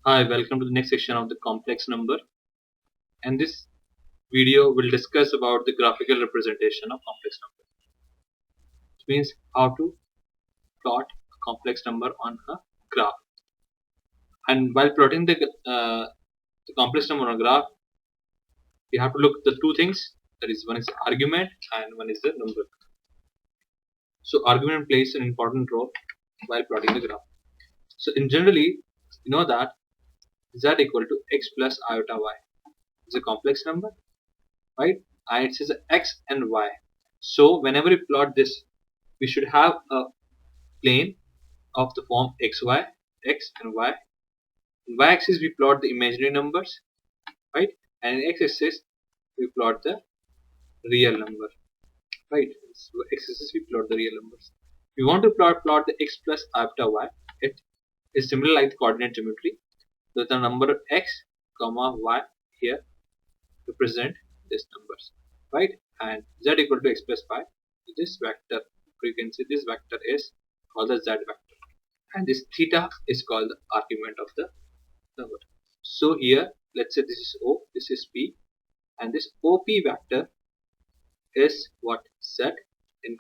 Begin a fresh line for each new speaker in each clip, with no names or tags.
Hi, welcome to the next section of the complex number. And this video will discuss about the graphical representation of complex number. It means how to plot a complex number on a graph. And while plotting the complex number on a graph, you have to look at the two things. That is, one is the argument and one is the number. So argument plays an important role while plotting the graph. So in generally, you know that z equal to x plus iota y is a complex number, right? And it says x and y. So whenever we plot this, we should have a plane of the form xy, x and y. In y-axis we plot the imaginary numbers, right? And in x-axis we plot the real number, right? So x-axis we plot the real numbers. We want to plot the x plus iota y. It is similar like the coordinate geometry. So the number x comma y here represent these numbers, right? And z equal to x plus y. This vector, you can see this vector is called the z vector, and this theta is called the argument of the number. So here, let's say this is O, this is P, and this OP vector is what? Z in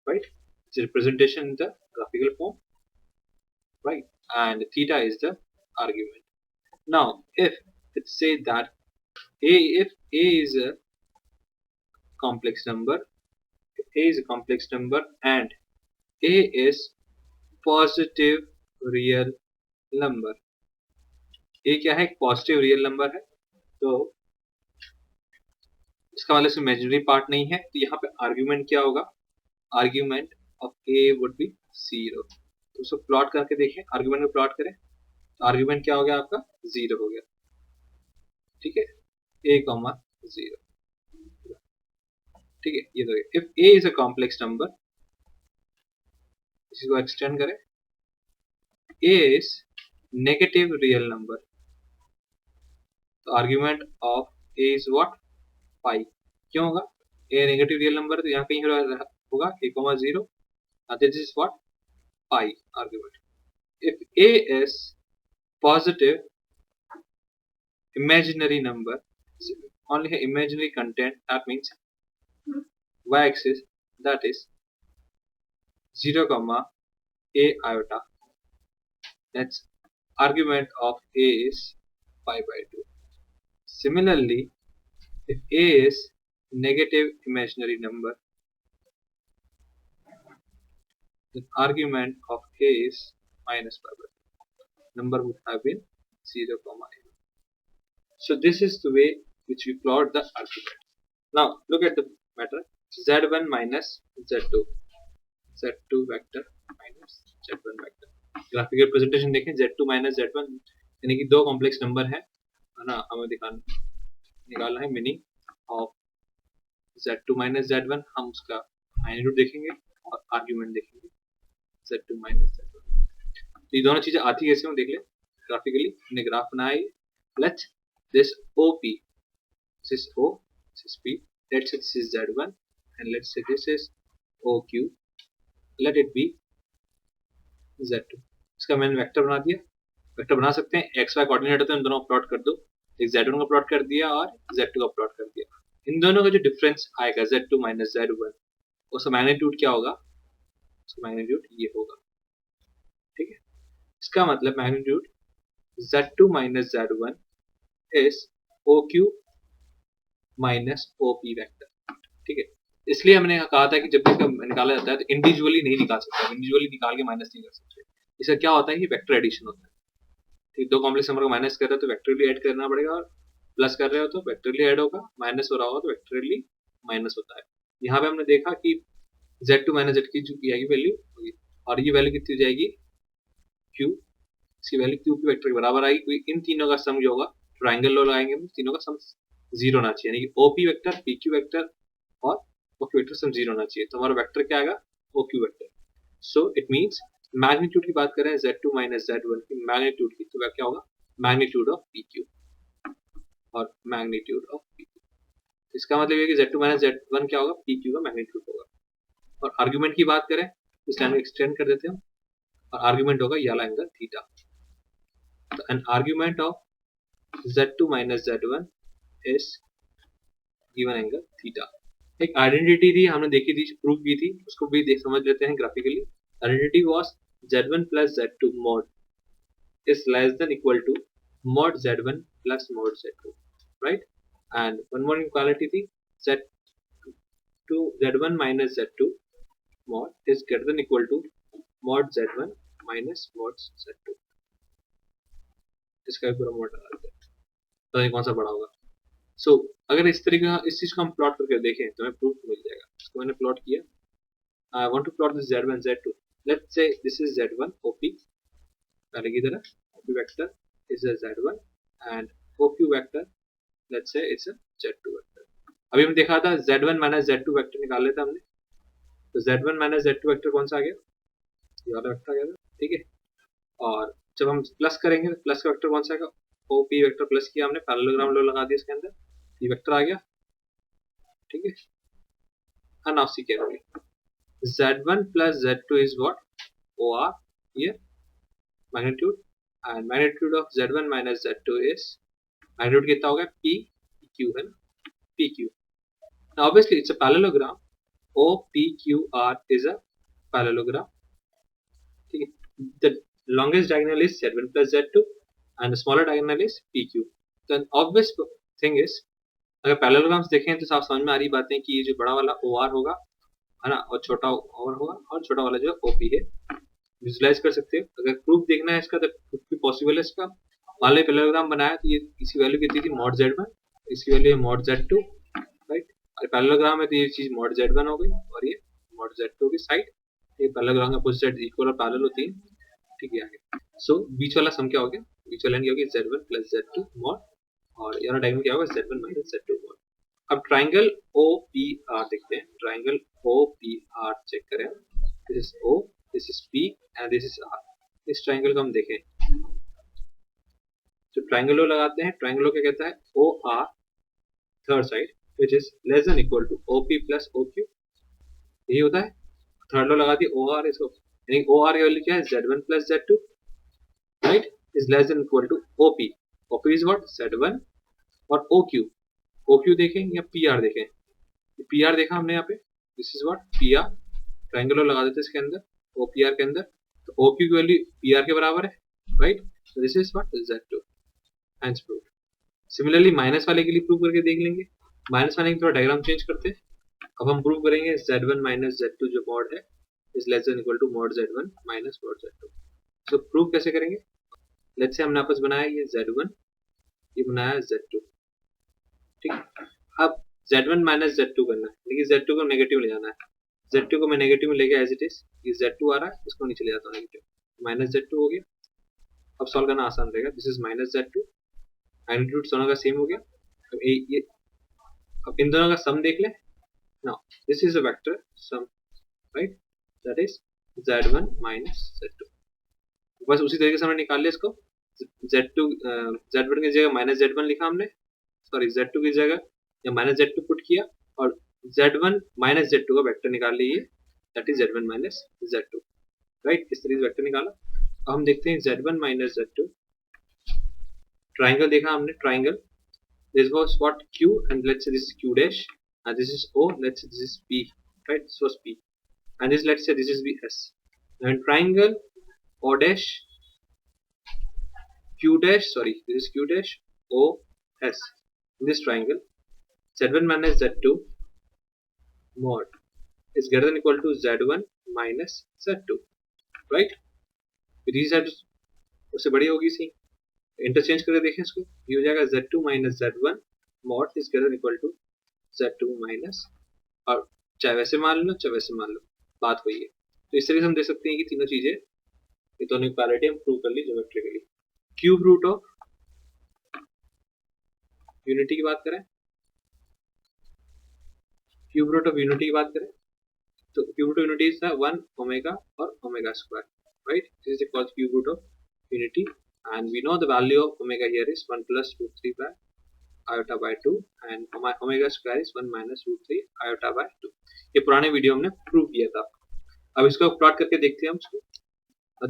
right? It's a representation in the graphical form, right? And theta is the argument. Now, if let's say that if A is a complex number, if A is a complex number and A is positive real number, A क्या है? एक positive real number है, तो इसका मतलब imaginary part नहीं है, तो यहाँ पे आर्ग्यूमेंट क्या होगा? Argument of A would be 0. तो उसको प्लॉट करके देखिए, आर्ग्यूमेंट में प्लॉट करें तो आर्ग्यूमेंट क्या हो गया आपका? 0 हो गया. ठीक है, a कॉमा 0. ठीक है, ये देखिए, if a is a complex number, इसको एक्सटेंड करें, a is negative real number, तो argument of a is what? Pi. क्यों होगा? a नेगेटिव रियल नंबर, तो यहाँ कहीं होगा a comma 0, this is what? Pi argument. If a is positive imaginary number, only imaginary content, that means y-axis, that is 0 comma a iota, that's argument of a is pi by 2. Similarly, if a is negative imaginary number, the argument of a is minus pi by 2. Number would have been 0 comma a. So this is the way which we plot the argument. Now look at the matter. Z1 minus Z2, Z2 vector minus Z1 vector. Graphical representation देखें, Z2 minus Z1 यानी कि दो complex number है ना, हमें निकालना है meaning of Z2 minus Z1. हम उसका मैग्नीट्यूड देखेंगे और आर्ग्यूमेंट देखेंगे Z2 minus Z1. तो ये दोनों चीजें आती कैसे हो देख ले ग्राफिकली. हमने ग्राफ बनाया, let's this OP, this is O, this is P, let's say this is Z1 and let's say this is OQ, let it be Z2. इसका मैंने वेक्टर बना दिया. वेक्टर बना सकते हैं, एक्स वाई कोऑर्डिनेट होते हैं, इन दोनों को प्लॉट कर दो. एक Z1 का प्लॉट कर दिया और Z2 का प्लॉट कर दिया. इन दोनों का जो डिफरेंस आएगा Z2 माइनस Z1, उसका मैग्नीट्यूड क्या होगा? उसका मैग्नीट्यूड ये होगा. ठीक है, इसका मतलब magnitude Z2 minus Z1 is OQ minus OP vector. ठीक है, इसलिए हमने कहा था कि जब इसका निकाला जाता है तो इंडिविजुअली नहीं निकाल सकते, इंडिविजुअली निकाल के माइनस नहीं कर सकते. इसका क्या होता है कि वेक्टर एडिशन होता है. ठीक, दो कॉम्प्लेक्स नंबर को माइनस कर रहे हो तो वेक्टरली ऐड करना पड़ेगा, और प्लस कर रहे हो तो वेक्टरली ऐड होगा, माइनस हो रहा होगा तो वेक्टरली माइनस होता है. यहाँ पे हमने देखा कि Z2 माइनस Z की जो आएगी वैल्यू, और ये वैल्यू कितनी हो जाएगी? Q. इसकी वैल्यू Q की वेक्टर के बराबर आएगी. इन तीनों का सम जो होगा, ट्राइंगल लो लगाएंगे, तीनों का सम 0 होना चाहिए, यानी कि OP वेक्टर, PQ वेक्टर और OQ वेक्टर सम 0 होना चाहिए. तो हमारा वेक्टर क्या आएगा? OQ vector. So it means magnitude की बात करें Z2 माइनस Z1 की मैग्नीट्यूड की, तो क्या होगा? मैग्नीट्यूड ऑफ PQ और मैग्नीट्यूड ऑफ PQ. इसका मतलब ये कि Z2 माइनस Z1 क्या होगा? PQ का मैग्नीट्यूड होगा. और आर्गुमेंट की बात करें, इस लाइन को एक्सटेंड कर देते हैं, और आर्गुमेंट होगा ये वाला एंगल थीटा. तो an argument of z2 minus z1 is given angle theta. एक आइडेंटिटी थी, हमने देखी थी, प्रूव की थी, उसको भी देख समझ लेते हैं graphically. Identity was z1 plus z2 mod is less than equal to mod z1 plus mod z2, right? And one more inequality थी z2 z1 minus z2 mod is greater than equal to mod z1 minus mod z2. इसका भी पूरा mod डालते हैं तो कौन सा बड़ा होगा. सो अगर इस तरीके का इस चीज को हम प्लॉट करके देखें तो हमें प्रूफ मिल जाएगा. इसको मैंने प्लॉट किया. I want to plot this z1 z2. Let's say this is z1 op पहले की तरह op vector is a z1 and oq vector let's say it's a z2 vector. अभी हमने देखा था z1 माइनस z2 वेक्टर निकाल लेते हमने. तो z1 माइनस z2 वेक्टर कौन सा आ गया, ये वाला वेक्टर आ गया था, ठीक है. और जब हम प्लस करेंगे तो प्लस का वेक्टर कौन सा आएगा, op वेक्टर प्लस किया हमने, पैरेललोग्राम लो लगा दिया इसके अंदर, ये वेक्टर आ गया, ठीक है. and now see carefully, z1 plus z2 is what, or here magnitude, and magnitude of z1 minus z2 is magnitude कितना होगा pq है ना, pq. now obviously it's a parallelogram. opqr is a parallelogram, ठीक है. the longest diagonal is z1 plus z2 and the smaller diagonal is pq. then obvious thing is अगर parallelograms देखें तो साफ समझ में आ रही बातें कि ये जो बड़ा वाला OR होगा है ना, और छोटा OR होगा, और छोटा वाला जो OP है. विजुलाइज कर सकते हो. अगर प्रूफ देखना है इसका तो प्रूफ भी पॉसिबल है इसका. मान लो पैरेललोग्राम बनाया तो ये इसकी वैल्यू कितनी थी, mod z1, इसकी वैल्यू है mod z2, राइट. और पैरेललोग्राम है तो ये चीज mod z1 हो गई और ये mod z2 हो गई साइड. ये पैरेललोग्राम के अपोजिट साइड इक्वल और पैरेलल होती है, ठीक है. आगे सो बीच वाला सम क्या हो गया, बीच वाला क्या हो गया z1 plus z2 mod, और यहाँ डायगोनल क्या होगा z1 minus z2 mod. अब ट्राइंगल OPR देखते हैं. ट्राइंगल OPR चेक करें. This is O, this is P and this is R. इस ट्राइंगल को हम देखें तो ट्राइंगल लो लगाते हैं. ट्राइंगल लो क्या कहता है, OR third side which is less than equal to OP plus OQ, यही होता है. थर्ड लो लगा दी OR, इसको यानी OR की वैल्यू क्या है z1 plus z2, right, is less than equal to OP. OP इज व्हाट z1 और OQ देखें या PR देखें. PR देखा हमने यहाँ पे, this is what PR. Triangle लगा देते हैं इसके अंदर OPR के अंदर, तो OQ की वैल्यू PR के बराबर है, right. So this is what z2 hence prove. Similarly minus वाले के लिए प्रूव करके देख लेंगे. माइनस वाले की थोड़ा डायग्राम चेंज करते हैं. अब हम प्रूव करेंगे z1 minus z2 जो मॉड है is less than equal to mod z1 minus mod z2. So prove कैसे करेंगे, लेट्स से हमने आपस बनाया ये z1, ये बनाया z2, ठीक. अब z1 minus z2 करना है, लेकिन z2 को नेगेटिव ले जाना है. z2 को मैं नेगेटिव में लेके एज इट इज, ये z2 आ रहा है, इसको नीचे ले जाता हूँ नेगेटिव, माइनस z2 हो गया. अब सॉल्व करना आसान रहेगा. This is minus z2, magnitude दोनों का सेम हो गया. अब ये अब इन दोनों का सम देख ले. Now this is a vector sum, right, that is z1 minus z2. बस उसी तरीके से हमने निकाल लिया इसको. z2 z1 की जगह माइनस z1 लिखा हमने, सॉरी z2 की जगह या माइनस z2 पुट किया और z1 माइनस z2 का वेक्टर निकाल लिए, that is z1 minus z2, right. इस तरीके से वेक्टर निकाला. अब हम देखते हैं z1 माइनस z2. ट्राइंगल देखा हमने, triangle this was what q and let's say this is q dash and this is o, let's say this is p, right. This was p and this let's say this is b s. And triangle o dash q dash, sorry, this is q dash o s. In this triangle z1 minus z2 mod is greater than equal to z1 minus z2, right. these are उससे बड़ी होगी सी. Interchange करके देखें इसको, ये हो जाएगा z2 minus z1 mod is greater than equal to z2 minus, और चाहे वैसे मान लो चाहे वैसे मान लो, बात वही है. तो इस तरीके से हम देख सकते हैं कि तीनों चीजें, ये दोनों इक्वालिटी हम प्रूव कर ली geometrically. Cube root of unity की बात करें, क्यूब रूट ऑफ यूनिटी की बात करें तो cube root of unity is 1 omega और omega square, right. This is called cube root of unity and we know the value of omega here is 1 plus root 3 by iota by 2 and omega square is 1 minus root 3 iota by 2. ये पुराने video हमने prove किया था. अब इसको plot करके देखते हैं हम इसको.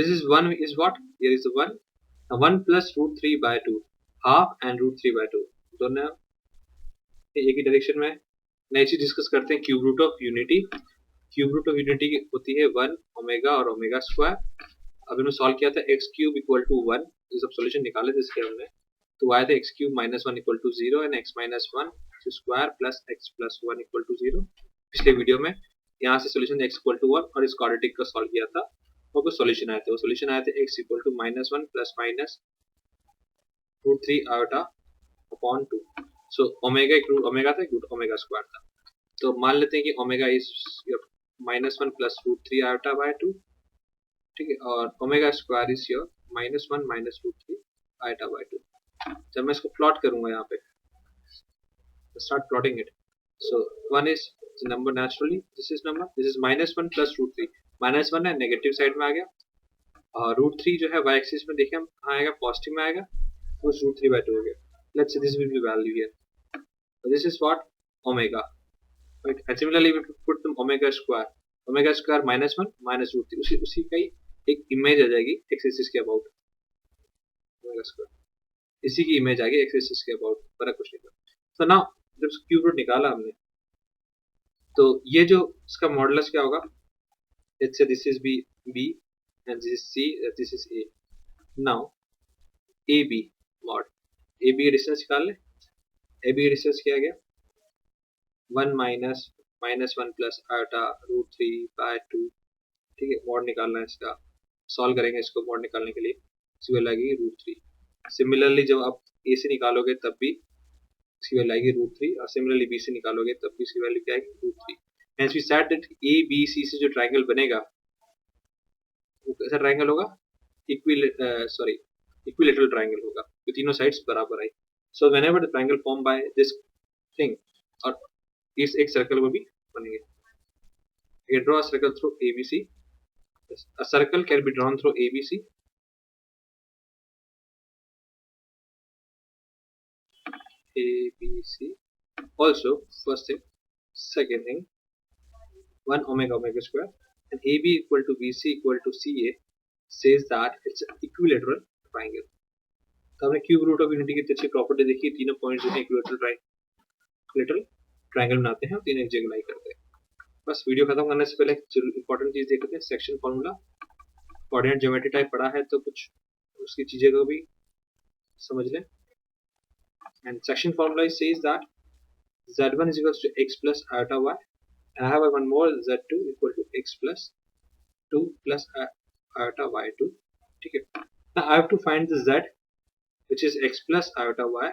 This is 1 is what, here is 1 1 plus root 3 by 2, half and root 3 by 2 दोनों एक ही डायरेक्शन में। नेक्स्ट चीज डिस्कस करते हैं cube root of unity. Cube root of unity होती है 1 ओमेगा और ओमेगा स्क्वायर। अब हमने सॉल्व किया था x क्यूब इक्वल टू 1, ये सब सॉल्यूशन निकाले थे इसके हमने, तो आया था x cube minus 1 equal to 0 and x minus 1 square plus x plus 1 equal to 0। पिछले वीडियो में यहाँ से सॉल्यूशन x इक्वल टू 1 और इस क्वाड्रेटिक का सॉल्व किया था और कुछ सॉल्यूशन आए थे। वो सॉल्यूशन आए थे x equal to minus 1 plus minus root 3 iota upon 2। So omega एक रूट ओमेगा था, एक रूट ओमेगा स्क्वायर था। तो मान लेते हैं कि omega is minus 1 plus root 3 iota by 2, ठीक है, और omega square is your minus 1 minus root 3 iota by 2। जब मैं इसको प्लॉट करूंगा यहाँ पे, start plotting it. So 1 is the number naturally, this is number, this is minus 1 plus root 3, minus 1 है नेगेटिव साइड में आ गया, और रूट 3 जो है वाई एक्सिस में देखिए हम कहाँ आएगा, पॉजिटिव में आएगा, तो रूट 3 बाय 2 हो गया। Let's say this will be value here, so this is what omega, right? And similarly we put them omega square minus 1 minus root 3, उसी का ही एक इमेज आ जाएगी एक्स एक्सिस के अबाउट, ओमेगा स्क्वायर इसी की image आ गई एक्स एक्सिस के about, फर्क कुछ नहीं। तो नाउ जब क्यूब रूट निकाला हमने, तो ये जो इसका मॉडुलस क्या होगा, let's say this is b and this is c, this is a. now ab mod, ab की डिस्टेंस निकाल ले, ab की डिस्टेंस क्या आ गया, 1 minus minus 1 plus iota root 3 by 2, ठीक है, मॉड निकालना है इसका, सॉल्व करेंगे इसको मॉड निकालने के लिए, इसकी वैल्यू आएगी रूट 3। सिमिलरली जब आप a से निकालोगे तब भी इसकी वैल्यू आएगी रूट 3, और सिमिलरली b से निकालोगे तब भी इसकी वैल्यू क्या आएगी, root 3। Hence we said that ABC से जो ट्राइंगल बनेगा वो कैसा ट्राइंगल होगा, इक्विलेटरल ट्राइंगल होगा, तो तीनों साइड्स बराबर आई। So whenever the triangle form by this thing, और इस एक सर्कल को भी बनेंगे। ये draw a circle through ABC, a circle can be drawn through ABC, ABC also, first thing, second thing, 1 omega omega square, and AB equal to BC equal to CA says that it's an equilateral triangle। तो हमने cube root of unity की अच्छी property देखी, तीनों points जो है equilateral triangle बनाते हैं और तीनों एक जगह लाई करते हैं। बस वीडियो खत्म करने से पहले इंपॉर्टेंट चीज देखते हैं, section formula, coordinate geometry type पढ़ा है तो कुछ उसकी चीजें को भी समझ लें। And section formula says that z1 is equals to x plus iota y, and I have one more, z2 equal to x plus 2 plus iota y2, ठीक है। now I have to find the z which is x plus iota y,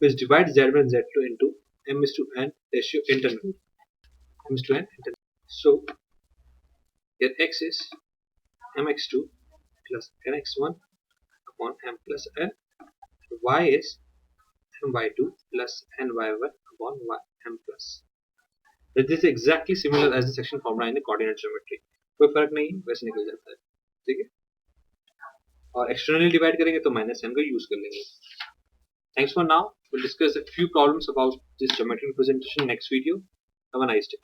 which divides z1 and z2 into m is to n ratio internal, m is to n internal. So here x is mx2 plus nx1 upon m plus n, y is my2 plus ny1 upon m plus। This is exactly similar as the section formula in the coordinate geometry, कोई फर्क नहीं है, वैसे निकल जाता है, ठीक है। और एक्सटर्नली डिवाइड करेंगे तो माइनस n को यूज कर लेंगे। Thanks for now. We'll discuss a few problems about this geometric representation next video. Have a nice day.